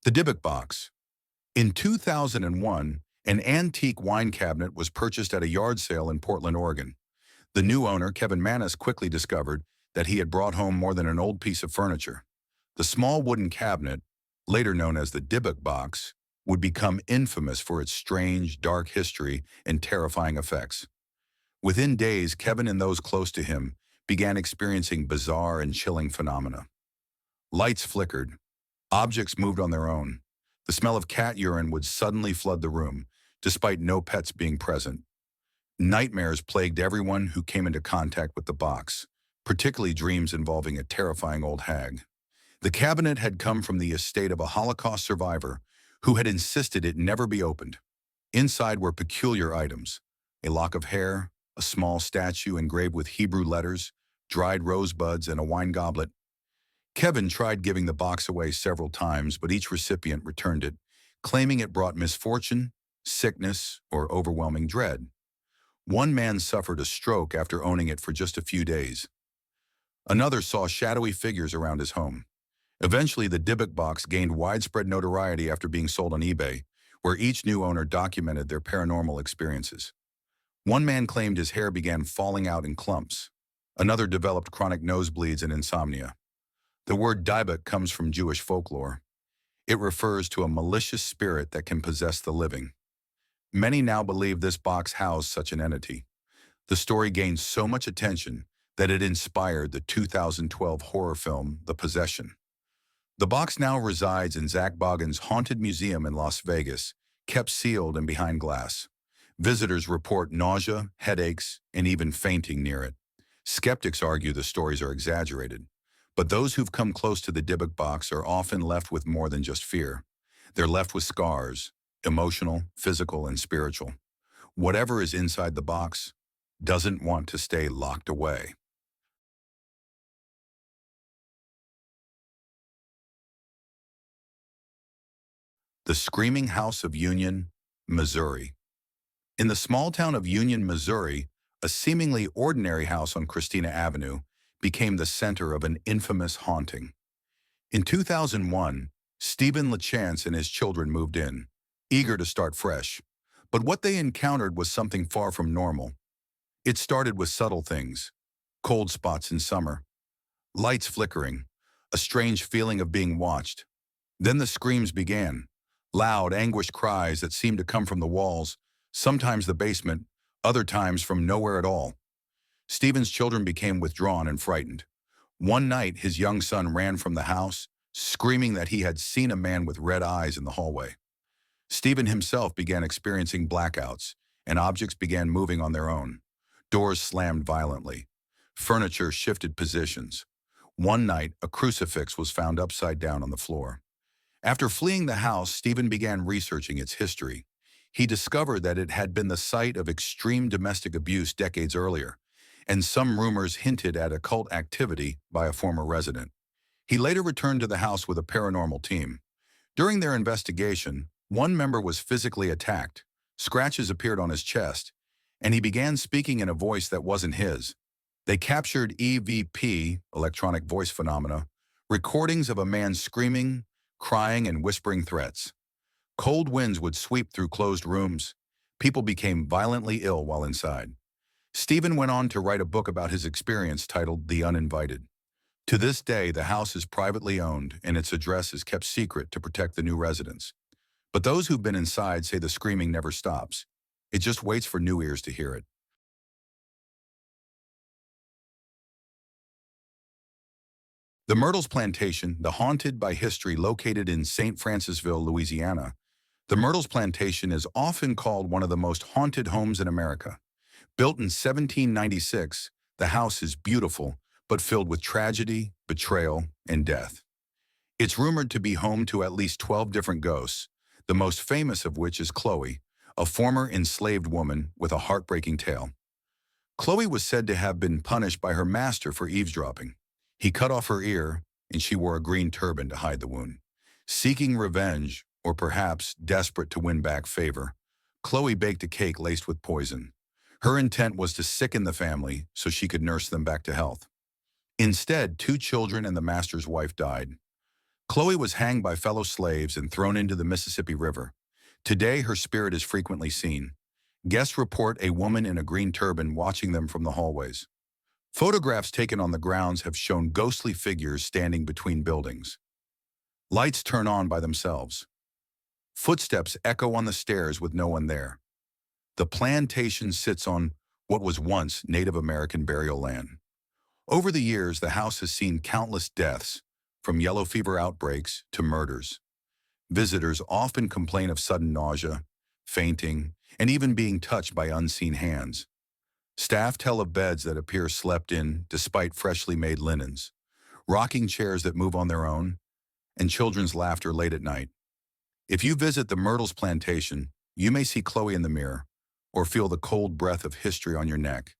The Dybbuk Box. In 2001, an antique wine cabinet was purchased at a yard sale in Portland, Oregon. The new owner, Kevin Mannis, quickly discovered that he had brought home more than an old piece of furniture. The small wooden cabinet, later known as the Dybbuk Box, would become infamous for its strange, dark history and terrifying effects. Within days, Kevin and those close to him began experiencing bizarre and chilling phenomena. Lights flickered. Objects moved on their own. The smell of cat urine would suddenly flood the room, despite no pets being present. Nightmares plagued everyone who came into contact with the box, particularly dreams involving a terrifying old hag. The cabinet had come from the estate of a Holocaust survivor who had insisted it never be opened. Inside were peculiar items: a lock of hair, a small statue engraved with Hebrew letters, dried rosebuds, and a wine goblet. Kevin tried giving the box away several times, but each recipient returned it, claiming it brought misfortune, sickness, or overwhelming dread. One man suffered a stroke after owning it for just a few days. Another saw shadowy figures around his home. Eventually, the Dybbuk Box gained widespread notoriety after being sold on eBay, where each new owner documented their paranormal experiences. One man claimed his hair began falling out in clumps. Another developed chronic nosebleeds and insomnia. The word Dybbuk comes from Jewish folklore. It refers to a malicious spirit that can possess the living. Many now believe this box housed such an entity. The story gained so much attention that it inspired the 2012 horror film, The Possession. The box now resides in Zach Bagans' Haunted Museum in Las Vegas, kept sealed and behind glass. Visitors report nausea, headaches, and even fainting near it. Skeptics argue the stories are exaggerated. But those who've come close to the Dybbuk Box are often left with more than just fear. They're left with scars, emotional, physical, and spiritual. Whatever is inside the box doesn't want to stay locked away. The Screaming House of Union, Missouri. In the small town of Union, Missouri, a seemingly ordinary house on Christina Avenue became the center of an infamous haunting. In 2001, Stephen LaChance and his children moved in, eager to start fresh. But what they encountered was something far from normal. It started with subtle things: cold spots in summer, lights flickering, a strange feeling of being watched. Then the screams began, loud, anguished cries that seemed to come from the walls, sometimes the basement, other times from nowhere at all. Stephen's children became withdrawn and frightened. One night, his young son ran from the house, screaming that he had seen a man with red eyes in the hallway. Stephen himself began experiencing blackouts, and objects began moving on their own. Doors slammed violently. Furniture shifted positions. One night, a crucifix was found upside down on the floor. After fleeing the house, Stephen began researching its history. He discovered that it had been the site of extreme domestic abuse decades earlier, and some rumors hinted at occult activity by a former resident. He later returned to the house with a paranormal team. During their investigation, one member was physically attacked. Scratches appeared on his chest, and he began speaking in a voice that wasn't his. They captured EVP, electronic voice phenomena, recordings of a man screaming, crying, and whispering threats. Cold winds would sweep through closed rooms. People became violently ill while inside. Stephen went on to write a book about his experience titled The Uninvited. To this day, the house is privately owned and its address is kept secret to protect the new residents. But those who've been inside say the screaming never stops. It just waits for new ears to hear it. The Myrtles Plantation, the haunted by history located in St. Francisville, Louisiana. The Myrtles Plantation is often called one of the most haunted homes in America. Built in 1796, the house is beautiful, but filled with tragedy, betrayal, and death. It's rumored to be home to at least 12 different ghosts, the most famous of which is Chloe, a former enslaved woman with a heartbreaking tale. Chloe was said to have been punished by her master for eavesdropping. He cut off her ear, and she wore a green turban to hide the wound. Seeking revenge, or perhaps desperate to win back favor, Chloe baked a cake laced with poison. Her intent was to sicken the family so she could nurse them back to health. Instead, 2 children and the master's wife died. Chloe was hanged by fellow slaves and thrown into the Mississippi River. Today, her spirit is frequently seen. Guests report a woman in a green turban watching them from the hallways. Photographs taken on the grounds have shown ghostly figures standing between buildings. Lights turn on by themselves. Footsteps echo on the stairs with no one there. The plantation sits on what was once Native American burial land. Over the years, the house has seen countless deaths, from yellow fever outbreaks to murders. Visitors often complain of sudden nausea, fainting, and even being touched by unseen hands. Staff tell of beds that appear slept in despite freshly made linens, rocking chairs that move on their own, and children's laughter late at night. If you visit the Myrtles Plantation, you may see Chloe in the mirror or feel the cold breath of history on your neck.